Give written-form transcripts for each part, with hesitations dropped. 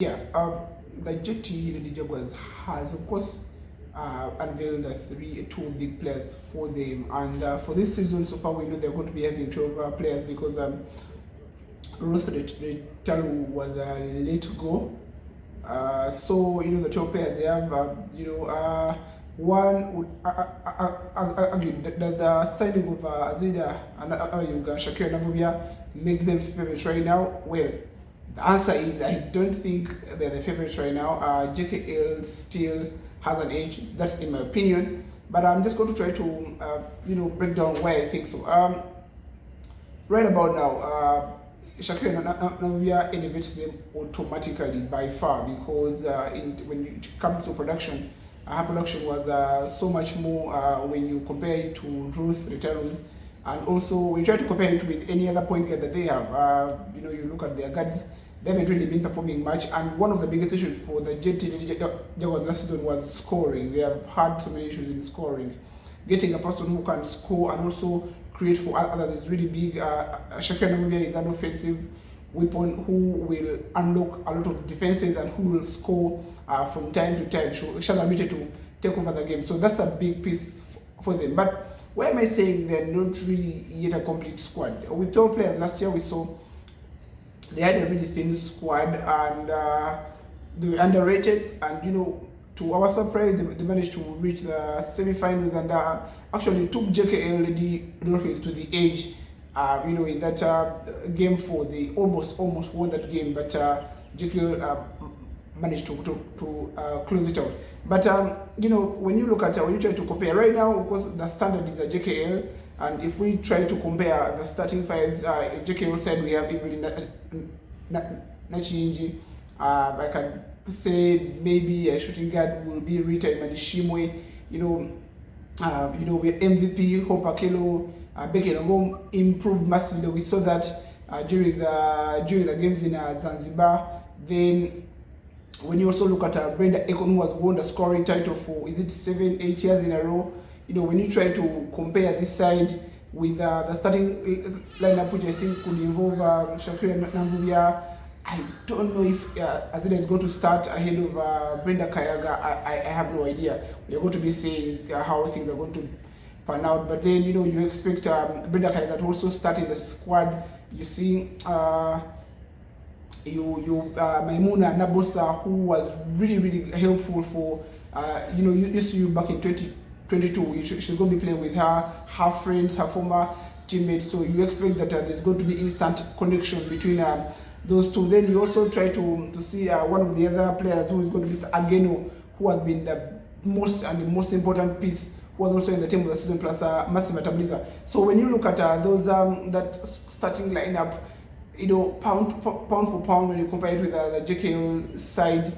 Yeah, the JT, the Jaguars, has of course unveiled two big players for them, and for this season so far we know they're going to be having 12 players because Ruth Retalu was let go. So the 12 players they have, one would again the signing of Azida and Shakira Navubia make them favorites right now. Well, the answer is I don't think they're the favorites right now. JKL still has an edge. That's in my opinion. But I'm just going to try to break down why I think so. Right about now, Shakira Navia elevates them automatically by far because when it comes to production, her production was so much more when you compare it to Ruth Retailers, and also when you try to compare it with any other point guard that they have. You look at their guards, they haven't really been performing much, and one of the biggest issues for the Jaguars last season was scoring. They have had so many issues in scoring. Getting a person who can score and also create for others is really big. Shakira Namibia is an offensive weapon who will unlock a lot of defenses and who will score from time to time. She's ability to take over the game. So that's a big piece for them. But why am I saying they're not really yet a complete squad? With 12 players last year, we saw they had a really thin squad and they were underrated. And to our surprise, they managed to reach the semi-finals and actually took JKL Dolphins to the edge. In that game 4, they almost won that game, but JKL managed to close it out. But when you look at when you try to compare right now, of course, the standard is a JKL, and if we try to compare the starting fives, JKL said we have Evelyn Nachinji. I can say maybe a shooting guard will be Rita Manishimwe. We have MVP Hope Akelo. Becky Nogom improved massively. We saw that during the games in Zanzibar. Then when you also look at Brenda Ekon, who has won the scoring title for 7-8 years in a row. When you try to compare this side with the starting lineup, which I think could involve Shakira Namvubia, I don't know if Azida is going to start ahead of Brenda Kayaga. I have no idea. We're going to be seeing how things are going to pan out. But then you expect Brenda Kayaga to also start in the squad. You see Maimuna Nabosa, who was really helpful for UCU back in 2022. She's going to be playing with her friends, her former teammates. So you expect that there's going to be instant connection between those two. Then you also try to see one of the other players who is going to be Ageno, who has been the most important piece, who was also in the team of the season, plus Massima Tabliza. So when you look at those that starting lineup, pound for pound, when you compare it with the JKL side,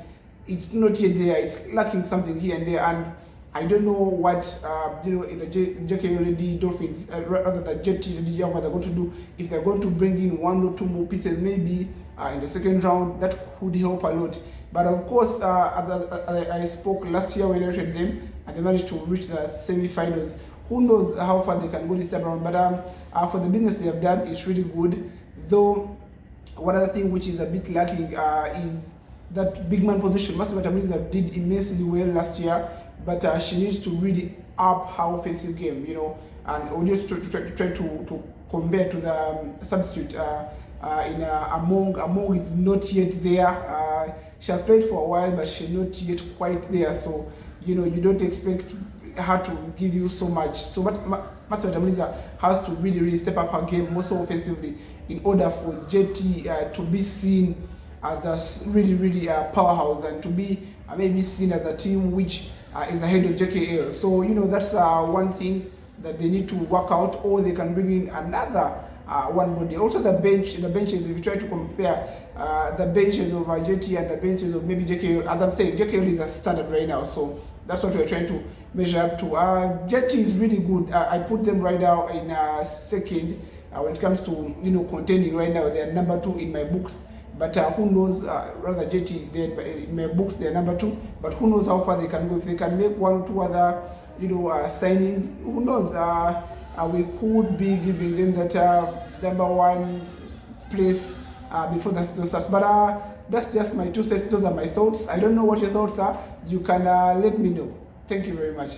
it's not yet there. It's lacking something here and there, and I don't know what in the JKL Dolphins, rather the JT Jaguars are going to do. If they're going to bring in one or two more pieces, maybe in the second round, that could help a lot. But of course, as I spoke last year when I read them, and they managed to reach the semi-finals. Who knows how far they can go this time around? But for the business they have done, it's really good. Though one other thing which is a bit lacking is that big man position. Massima Tabliza did immensely well last year, but she needs to really up her offensive game, and we need to try to compare to the substitute. Among is not yet there. She has played for a while, but she's not yet quite there. So you don't expect her to give you so much. So Massima Tabliza has to really step up her game more so offensively in order for JT to be seen as a really powerhouse and to be maybe seen as a team which is ahead of JKL. So that's one thing that they need to work out, or they can bring in another one body. Also the benches, if you try to compare the benches of JT and the benches of maybe JKL, as I'm saying, JKL is a standard right now, so that's what we're trying to measure up to. JT is really good. I put them right now in second when it comes to contending right now. They are number 2 in my books. But who knows, rather JT, in my books they're number 2, but who knows how far they can go. If they can make one or two other, signings, who knows, we could be giving them that number 1 place before the season starts. But That's just my 2 cents. Those are my thoughts. I don't know what your thoughts are. You can let me know. Thank you very much.